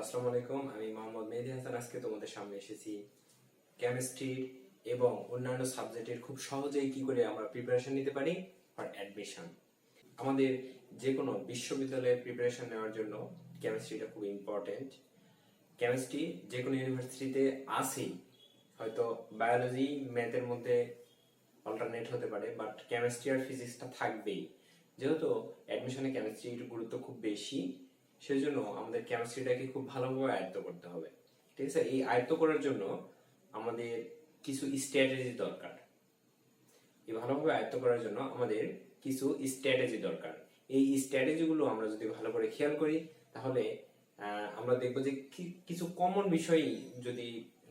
আসসালামু আলাইকুম, আমি মোহাম্মদ মেহেদী হাসান। আজকে তোমাদের সামনে এসেছি কেমিস্ট্রি এবং অন্যান্য সাবজেক্টের খুব সহজেই কি করে আমরা প্রিপারেশন নিতে পারি ফর অ্যাডমিশন। আমাদের যে কোনো বিশ্ববিদ্যালয়ে প্রিপারেশন নেওয়ার জন্য কেমিস্ট্রিটা খুব ইম্পর্টেন্ট। কেমিস্ট্রি যে কোনো ইউনিভার্সিটিতে আছেই, হয়তো বায়োলজি ম্যাথের মধ্যে অল্টারনেট হতে পারে, বাট কেমিস্ট্রি আর ফিজিক্সটা থাকবেই। যেহেতু অ্যাডমিশনে কেমিস্ট্রির গুরুত্ব খুব বেশি, সেজন্য আমাদের কেমিস্ট্রিটাকে খুব ভালোভাবে আয়ত্ত করতে হবে। ঠিক আছে, এই আয়ত্ত করার জন্য আমাদের কিছু স্ট্র্যাটেজি দরকার। এই ভালোভাবে আয়ত্ত করার জন্য আমাদের কিছু স্ট্র্যাটেজি দরকার। এই স্ট্র্যাটেজিগুলো আমরা যদি ভালো করে খেয়াল করি, তাহলে আমরা দেখবো যে কিছু কমন বিষয় যদি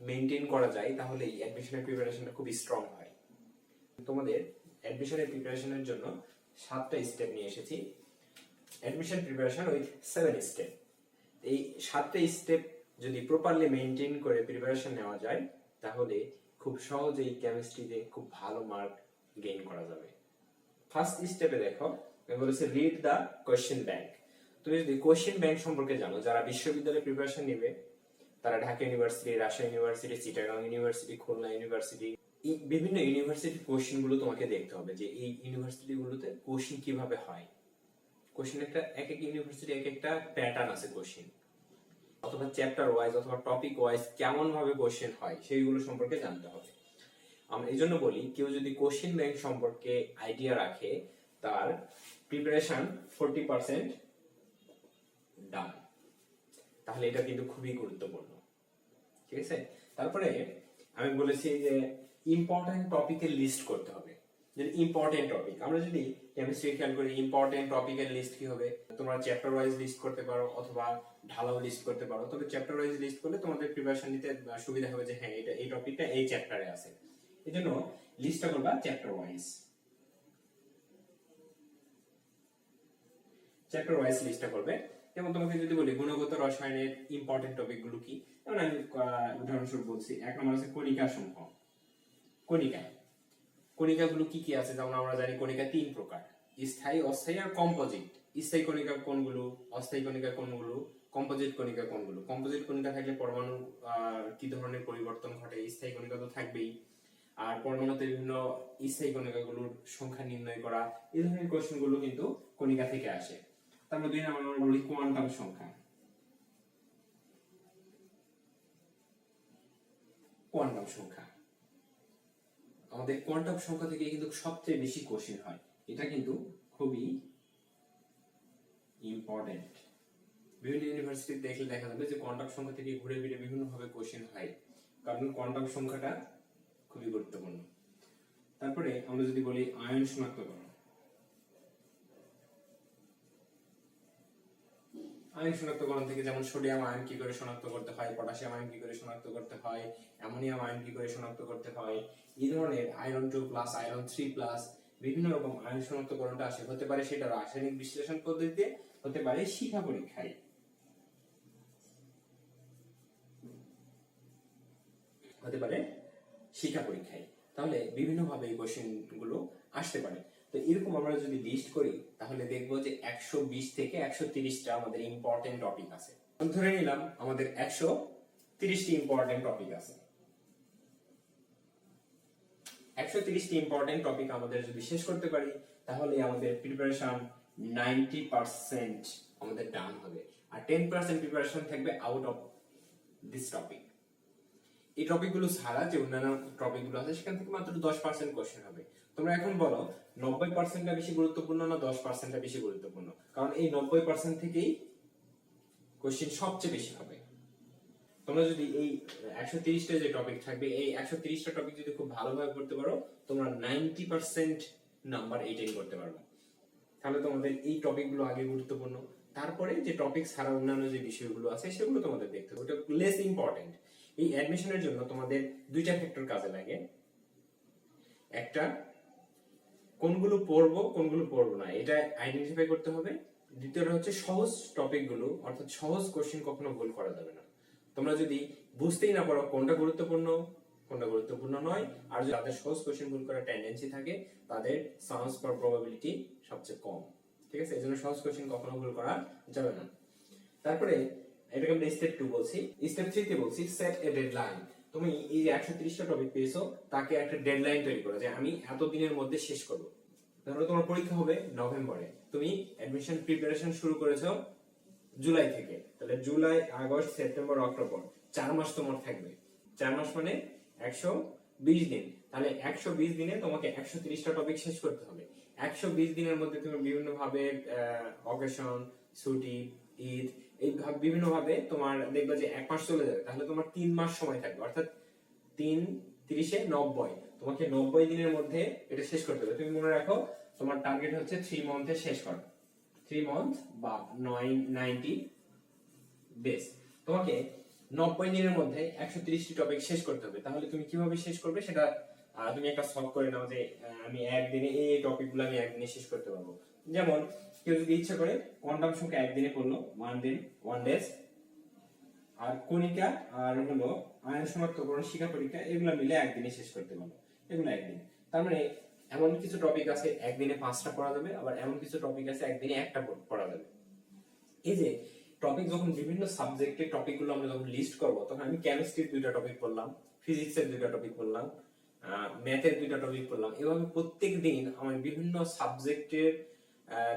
মেনটেন করা যায়, তাহলে এই অ্যাডমিশনের প্রিপারেশনটা খুব স্ট্রং হয়। তোমাদের অ্যাডমিশনের প্রিপারেশনের জন্য 7টা স্টেপ নিয়ে এসেছি। Admission preparation with 7 step. এই 7টা স্টেপ যদি প্রপারলি মেনটেন করে প্রিপারেশন নেওয়া যায়, তাহলে খুব সহজেই কেমিস্ট্রিতে খুব ভালো মার্ক গেইন করা যাবে। ফার্স্ট স্টেপে দেখো, আমি বলেছি রিড দ্য কোশ্চেন ব্যাংক। তুমি যদি কোশ্চেন ব্যাংক সম্পর্কে জানো, যারা বিশ্ববিদ্যালয়ে প্রিপারেশন নেবে তারা Dhaka university, Rajshahi university, Chittagong university, Khulna university, এই বিভিন্ন ইউনিভার্সিটির কোশ্চেন গুলো তোমাকে দেখতে হবে যে এই ইউনিভার্সিটি গুলোতে কোশ্চেন কিভাবে হয়। কোশ্চেন একটা এক এক ইউনিভার্সিটি এক একটা প্যাটার্ন আছে কোশ্চেন, অথবা চ্যাপ্টার ওয়াইজ অথবা টপিক ওয়াইজ কেমন ভাবে কোশ্চেন হয় সেইগুলো সম্পর্কে জানতে হবে। আমরা এই জন্য বলি, কেউ যদি কোশ্চেন ব্যাংক সম্পর্কে আইডিয়া রাখে, তার প্রিপারেশন 40% ডান। তাহলে এটা কিন্তু খুবই গুরুত্বপূর্ণ। ঠিক আছে, তারপরে আমি বলেছি যে ইম্পর্টেন্ট টপিকের লিস্ট করতে হবে। যদি ইম্পর্টেন্ট টপিক, আমরা যদি কেমিস্ট্রি খেয়াল করি, ইম্পর্টেন্ট টপিকের লিস্ট কি হবে, তোমরা চ্যাপ্টার ওয়াইজ লিস্ট করতে পারো অথবা ঢালাও লিস্ট করতে পারো। তবে চ্যাপ্টার ওয়াইজ লিস্ট করলে তোমাদের প্রিপারেশন নিতে সুবিধা হবে যে হ্যাঁ, এটা এই টপিকটা এই চ্যাপ্টারে আছে। এই জন্য লিস্টটা করবা চ্যাপ্টার ওয়াইজ। চ্যাপ্টার ওয়াইজ লিস্টটা করবে। যেমন তোমাকে যদি বলি গুণগত রসায়নের ইম্পর্টেন্ট টপিক গুলো কি, যেমন আমি উদাহরণস্বরূপ বলছি, 1 নম্বর আছে কণিকা সমূহ। কণিকা, কণিকাগুলো কি কি আছে? যেমন আমরা জানি কণিকা 3 প্রকার, স্থায়ী, অস্থায়ী আর কম্পোজিট। স্থায়ী কণিকা কোনগুলো, অস্থায়ী কণিকা কোনগুলো, কম্পোজিট কণিকা কোনগুলো? কম্পোজিট কণিকা থাকলে পরমাণু কি ধরনের পরিবর্তন ঘটে, স্থায়ী কণিকা তো থাকবেই। আর পরমাণুতে বিভিন্ন স্থায়ী কণিকাগুলোর সংখ্যা নির্ণয় করা, এই ধরনের কোশ্চেন গুলো কিন্তু কণিকা থেকে আসে। তারপর 2 নম্বর আমরা বলি কোয়ান্টাম সংখ্যা। কোয়ান্টাম সংখ্যা, আমাদের কোয়ান্টাম সংখ্যা থেকে কিন্তু সবচেয়ে বেশি কোশ্চেন হয়। এটা কিন্তু খুবই ইম্পর্টেন্ট। বিভিন্ন ইউনিভার্সিটি দেখলে দেখা যাবে যে কোয়ান্টাম সংখ্যা থেকে ঘুরে ফিরে বিভিন্ন ভাবে কোশ্চেন হয়, কারণ কোয়ান্টাম সংখ্যাটা খুবই গুরুত্বপূর্ণ। তারপরে আমরা যদি বলি আয়ন শনাক্তকরণ। আয়ন শনাক্তকরণ থেকে যেমন সোডিয়াম আয়ন কি করে শনাক্ত করতে হয়, পটাশিয়াম আয়ন কি করে শনাক্ত করতে হয়, অ্যামোনিয়াম আয়ন কি করে শনাক্ত করতে হয়, এই ধরনের আয়রন 2+, আয়রন 3+, বিভিন্ন রকম আয়ন শনাক্তকরণটা আসে। হতে পারে সেটা রাসায়নিক বিশ্লেষণ পদ্ধতিতে, হতে পারে শিখা পরীক্ষায়, হতে পারে শিক্ষা পরীক্ষায়। তাহলে বিভিন্ন ভাবে এই কোশ্চেন গুলো আসতে পারে। তো এরকম আমরা যদি লিস্ট করি, তাহলে দেখবো যে 120 থেকে 130টা আমাদের ইম্পর্টেন্ট টপিক আছে। ধরে নিলাম আমাদের 130টি ইম্পর্টেন্ট টপিক আছে। 130টি ইম্পর্টেন্ট টপিক আমাদের যদি শেষ করতে পারি, তাহলে আমাদের প্রিপারেশন 90% আমাদের ডান হবে। আর 10% প্রিপারেশন থাকবে আউট অফ দিস টপিক। এই টপিকগুলো ছাড়া যে অন্যান্য টপিকগুলো আছে, সেখান থেকে মাত্র 10% কোশ্চেন হবে। তোমরা এখন বলো 90%টা বেশি গুরুত্বপূর্ণ না 10%টা বেশি গুরুত্বপূর্ণ? কারণ এই 90% থেকেই কোশ্চেন সবচেয়ে বেশি হবে। তোমরা যদি এই 130টা যে টপিক থাকবে, এই 130টা টপিক যদি খুব ভালোভাবে পড়তে পারো, তোমরা 90% নাম্বার এটেইন করতে পারবে। তাহলে তোমাদের এই টপিকগুলো আগে গুরুত্বপূর্ণ, তারপরে যে টপিক ছাড়া অন্যান্য যে বিষয়গুলো আছে সেগুলো তোমাদের দেখতে হবে, ওটা লেস ইম্পর্টেন্ট। এই অ্যাডমিশনের জন্য তোমাদের 2টা ফ্যাক্টর কাজে লাগে। একটা, কোনগুলো পড়বো কোনগুলো পড়বো না এটা আইডেন্টিফাই করতে হবে। দ্বিতীয়টা হচ্ছে সহজ টপিকগুলো, অর্থাৎ সহজ কোশ্চেন কখনো ভুল করা যাবে না। তোমরা যদি বুঝতেই না পারো কোনটা গুরুত্বপূর্ণ কোনটা গুরুত্বপূর্ণ নয়, আর যাদের সহজ কোশ্চেন ভুল করার টেন্ডেন্সি থাকে, তাদের চান্স ফর প্রবাবিলিটি সবচেয়ে কম। ঠিক আছে, এজন্য সহজ কোশ্চেন কখনো ভুল করা যাবে না। তারপরে এটাকে আমরা স্টেপ 2 বলছি। স্টেপ 3 তে বলছি সেট এ ডেডলাইন। তুমি এই যে 130টা টপিক পেয়েছো, তাকে একটা ডেডলাইন তৈরি করো যে আমি এত দিনের মধ্যে শেষ করব। ধরো তোমার পরীক্ষা হবে নভেম্বরে, তুমি অ্যাডমিশন প্রিপারেশন শুরু করেছো জুলাই থেকে, তাহলে জুলাই, আগস্ট, সেপ্টেম্বর, অক্টোবর 4 মাস তোমার থাকবে। 4 মাস মানে 120 দিন। তাহলে 120 দিনে তোমাকে 130টা টপিক শেষ করতে হবে। 120 দিনের মধ্যে তুমি বিভিন্ন ভাবে অকেশন, ছুটি, ঈদ, এই বিভিন্ন ভাবে তোমার দেখবে যে 1 মাস চলে যাবে। তাহলে তোমার 3 মাস সময় থাকবে, অর্থাৎ 3 30 90। তোমাকে 90 দিনের মধ্যে এটা শেষ করতে হবে। তুমি মনে রাখো তোমার টার্গেট হচ্ছে 3 মান্থে শেষ করা। 3 মান্থ বা 90 ডেজ। তোমাকে 90 দিনের মধ্যে 130টি টপিক শেষ করতে হবে। তাহলে তুমি কিভাবে শেষ করবে সেটা তুমি একটা সলভ করে নাও যে আমি একদিনে এই টপিকগুলো আমি একদিনে শেষ করতে পারবো। যেমন কেউ যদি ইচ্ছা করে কোয়ান্টাম সংখ্যা একদিনে পড়লো, 1 দিন 1 ডেজ, আর কণিকা আর হলো আয়ন শনাক্তকরণ, শিখা পরীক্ষা, এগুলো মিলে একদিনে শেষ করতে পারবো। এগুলো একদিন। তার মানে এমন কিছু টপিক আছে একদিনে 5টা পড়া যাবে, আবার এমন কিছু টপিক আছে একদিনে একটা পড়া যাবে। এই যে টপিক যখন বিভিন্ন সাবজেক্টের টপিকগুলো আমরা যখন লিস্ট করব, তখন আমি কেমিস্ট্রির 2টা টপিক পড়লাম, ফিজিক্সের 2টা টপিক পড়লাম, ম্যাথের 2টা টপিক পড়লাম। এভাবে প্রত্যেক দিন আমি বিভিন্ন সাবজেক্টের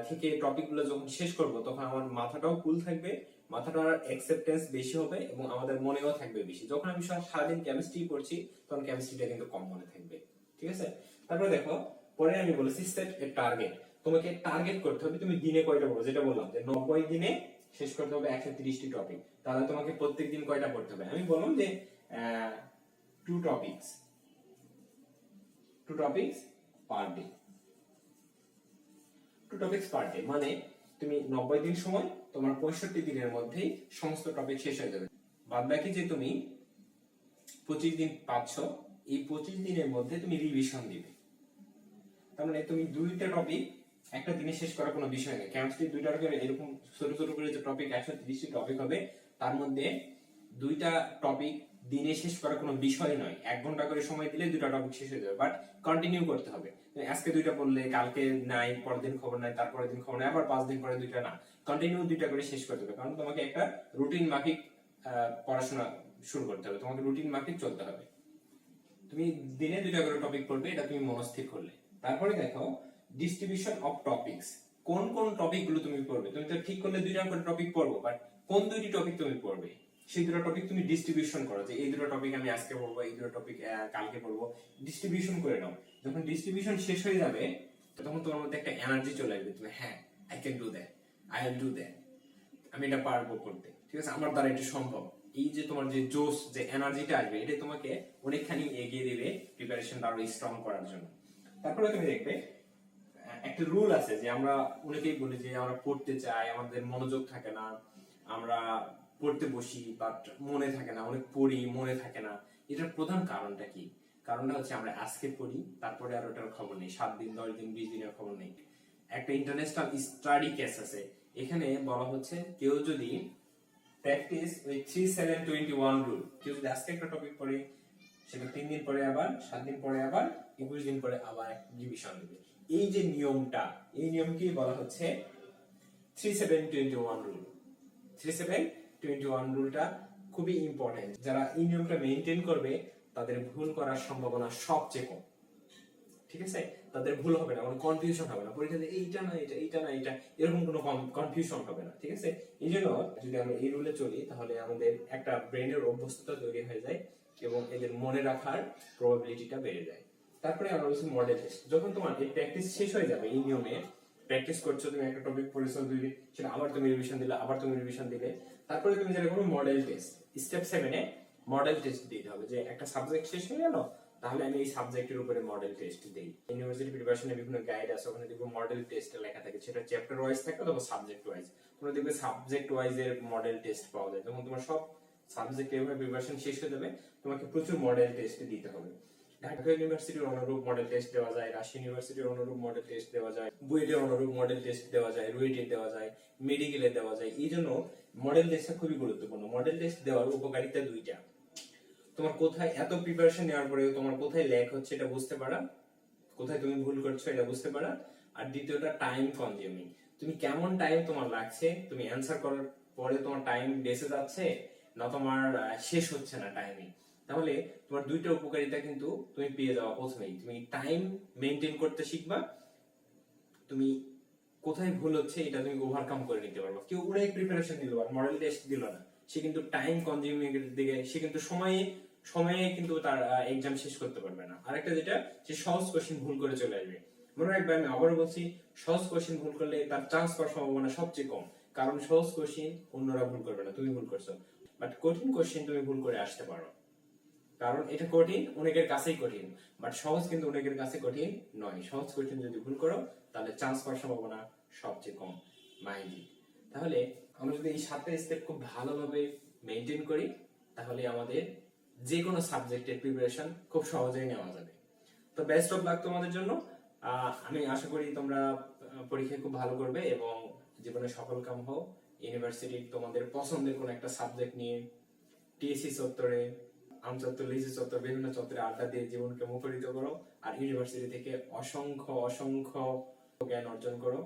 থেকে টপিকগুলো যখন শেষ করব, তখন আমার মাথাটাও কুল থাকবে, মাথাটার অ্যাকসেপ্টেন্স বেশি হবে এবং আমাদের মনেও থাকবে বেশি। যখন আমি সারাদিন কেমিস্ট্রি পড়ছি, তখন কেমিস্ট্রিটা কিন্তু কম মনে থাকবে। ঠিক আছে? তারপরে দেখো, পরে আমি বলেছি সেট এ টার্গেট। তোমাকে টার্গেট করতে হবে তুমি দিনে কয়টা পড়বে, যেটা বললাম যে 90 দিনে শেষ করতে হবে 130টি টপিক। তাহলে তোমাকে প্রত্যেক দিন কয়টা পড়তে হবে? আমি বললাম যে 2 topics per day. 2 topics per day মানে তুমি 90 দিন সময়, তোমার 65 দিনের মধ্যেই সমস্ত টপিক শেষ হয়ে যাবে। বাদ বাকি যে তুমি 25 দিন পাচ্ছ, এই 25 দিনের মধ্যে তুমি রিভিশন দিবে। তার মানে তুমি 2টা টপিক একটা দিনে শেষ করার কোনো বিষয় নেই। কেমিস্ট্রি 2টা করে এরকম ছোট ছোট করে যে টপিক 130টি টপিক হবে, তার মধ্যে 2টা টপিক দিনে শেষ করার কোনো বিষয় নয়। 1 ঘন্টা করে সময় দিলে 2টা টপিক শেষ হয়ে যাবে, বাট কন্টিনিউ করতে হবে। আজকে 2টা পড়লে কালকে নাই, পরের দিন খবর নাই, তারপরের দিন খবর নাই, আবার 5 দিন পরে 2টা না, কন্টিনিউ 2টা করে শেষ করতে হবে। কারণ তোমাকে একটা রুটিন মাফিক পড়াশোনা শুরু করতে হবে, তোমাকে রুটিন মাফিক চলতে হবে। তুমি দিনে 2টা করে টপিক পড়বে, এটা তুমি মনস্থির করলে। তারপরে দেখো ডিস্ট্রিবিউশন অফ টপিকস। কোন কোন টপিক গুলো তুমি পড়বে? তুমি তো ঠিক করলে 2টা করে টপিক পড়বো, বাট কোন 2টি টপিক তুমি পড়বে সেই 2টা টপিক তুমি ডিস্ট্রিবিউশন করো, যে এই 2টা টপিক আমি আজকে পড়বো, এই 2টা টপিক কালকে পড়বো। ডিস্ট্রিবিউশন করে নাও। যখন ডিস্ট্রিবিউশন শেষ হয়ে যাবে, তখন তোমার মধ্যে একটা এনার্জি চলে আসবে, তুমি হ্যাঁ I can do that, I will do that, আমি এটা পারবো করতে। ঠিক আছে? আমার দ্বারা এটা সম্ভব। এই যে তোমার যে জোশ, যে এনার্জিটা আসবে, এটা তোমাকে অনেকখানি এগিয়ে দিবে প্রিপারেশনটা আরো স্ট্রং করার জন্য। তারপরে তুমি দেখবে একটা রুল আছে যে আমরা অনেকেই বলি যে আমরা পড়তে চাই, আমাদের মনোযোগ থাকে না, আমরা পড়তে বসি বাট মনে থাকে না, অনেক পড়ি মনে থাকে না। এটার প্রধান কারণটা কি? কারণটা হচ্ছে আমরা আজকে পড়ি, তারপরে আর ওটার খবর নেই, 7 দিন 10 দিন 20 দিনের খবর নেই। একটা ইন্টারন্যাশনাল স্টাডি কেস আছে, এখানে বলা হচ্ছে কেউ যদি প্র্যাকটিস ওই 3-7-21 রুল, কেউ যদি আজকে একটা টপিক পড়ে, সেটা 3 দিন পরে আবার, 7 দিন পরে আবার, 21 দিন পরে আবার রিভিশন দিবে। এই যে নিয়মটা, এই নিয়মকে বলা হচ্ছে 3-7-21 রুল। 3-7-21 রুলটা খুবই ইম্পর্টেন্ট। যারা এই নিয়মটা মেইনটেইন করবে, তাদের ভুল করার সম্ভাবনা সবচেয়ে কম। ঠিক আছে? তাদের ভুল হবে না, কোনো কনফিউশন হবে না, পরীক্ষাতে এইটা না এটা, এইটা না এটা, এরকম কোনো কনফিউশন হবে না। ঠিক আছে? এই জন্য যদি আমরা এই রুলে চলি, তাহলে আমাদের একটা ব্রেনের অভ্যস্ততা তৈরি হয়ে যায় এবং এদের মনে রাখার প্রবাবিলিটিটা বেড়ে যায়। তারপরে আমরা বলছি মডেল টেস্ট। যখন তোমার এই প্র্যাকটিস শেষ হয়ে যাবে, এই নিয়মে প্র্যাকটিস করছো, তুমি একটা টপিক পড়েছো 2 দিন, সেটা আবার তুমি রিভিশন দিলে, আবার তুমি রিভিশন দিলে, তারপরে তুমি যেটা করবে মডেল টেস্ট। স্টেপ 7 এ মডেল টেস্ট দিতে হবে, যে একটা সাবজেক্ট শেষ হয়ে গেল, তাহলে আমি এই সাবজেক্টের উপরে মডেল টেস্ট দেই। ইউনিভার্সিটি প্রিপারেশনের বিভিন্ন গাইড আছে, ওখানে দেখবে মডেল টেস্ট লেখা থাকে, সেটা চ্যাপ্টার ওয়াইজ থাকে অথবা সাবজেক্ট ওয়াইজ। তোমরা দেখবে সাবজেক্ট ওয়াইজ এর মডেল টেস্ট পাওয়া যায়। যখন তোমার সব সাবজেক্ট এভাবে প্রিপারেশন শেষ হয়ে যাবে, তোমাকে প্রচুর মডেল টেস্ট দিতে হবে। ঢাকা ইউনিভার্সিটির অনুরূপ মডেল টেস্ট দেওয়া যায়, রাজশাহী ইউনিভার্সিটির অনুরূপ মডেল টেস্ট দেওয়া যায়, বুয়েটের অনুরূপ মডেল টেস্ট দেওয়া যায়, রুয়েটের দেওয়া যায়, মেডিকেলে দেওয়া যায়। এই জন্য মডেল টেস্টটা খুবই গুরুত্বপূর্ণ। মডেল টেস্ট দেওয়ার উপকারিতা 2টা। তোমার কোথায় এত প্রিপারেশন নেওয়ার পরেও তোমার কোথায় ল্যাক হচ্ছে এটা বুঝতে পারা, কোথায় তুমি ভুল করছো এটা বুঝতে পারা। আর দ্বিতীয়টা টাইম কনজিউমিং, তুমি কেমন টাইম তোমার লাগছে তুমি অ্যানসার করার পরে তোমার টাইম বেঁচে যাচ্ছে না, তোমার শেষ হচ্ছে না টাইমে, তাহলে তোমার দুইটা উপকারিতা কিন্তু তুমি পেয়ে যাওয়া। প্রথমেই তুমি টাইম মেনটেন করতে শিখবা, তুমি কোথায় ভুল হচ্ছে এটা তুমি ওভারকাম করে নিতে পারবা। কেউ উড়ে প্রিপারেশন দিল আর মডেল টেস্ট দিল না, সে কিন্তু টাইম কনজিউমিং এর দিকে, সে কিন্তু সময়ে সময়ে কিন্তু তার এক্সাম শেষ করতে পারবে না। আরেকটা যেটা, সে সহজ কোশ্চেন ভুল করে চলে আসবে। মনে রাখবে, আমি আবারও বলছি, সহজ কোশ্চেন ভুল করলে তার চান্স পাওয়ার সম্ভাবনা সবচেয়ে কম, কারণ সহজ কোশ্চেন অন্যরা ভুল করবে না, তুমি ভুল করছো। বাট কঠিন কোশ্চেন তুমি ভুল করে আসতে পারো, কারণ এটা কঠিন, অনেকের কাছেই কঠিন, বাট সহজ কিন্তু অনেকের কাছে কঠিন নয়। সহজ কঠিন যদি ভুল করো তাহলে চান্স পাওয়ার সম্ভাবনা সবচেয়ে কম। মাইন্ডি, তাহলে আমরা যদি এই 7টা স্টেপ খুব ভালোভাবে মেনটেন করি, তাহলে আমাদের যে কোনো সাবজেক্টের প্রিপারেশন খুব সহজেই নেওয়া যাবে। তো বেস্ট অফ লাক তোমাদের জন্য। আমি আশা করি তোমরা পরীক্ষায় খুব ভালো করবে এবং জীবনে সফল কাম হও। ইউনিভার্সিটি তোমাদের পছন্দের কোন একটা সাবজেক্ট নিয়ে টিএসসি চত্বরে, আমচত্বর, লিসি চত্বর, বিভিন্ন চত্বরে আড্ডা দিয়ে জীবনকে মুখরিত করো। আর ইউনিভার্সিটি থেকে অসংখ্য অসংখ্য জ্ঞান অর্জন করো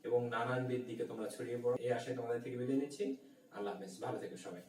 এবং নানান দিকে তোমরা ছড়িয়ে পড়ো। এই আশায় তোমাদের থেকে বিদায় নিচ্ছি। আল্লাহ হাফেজ, ভালো থেকো সবাই।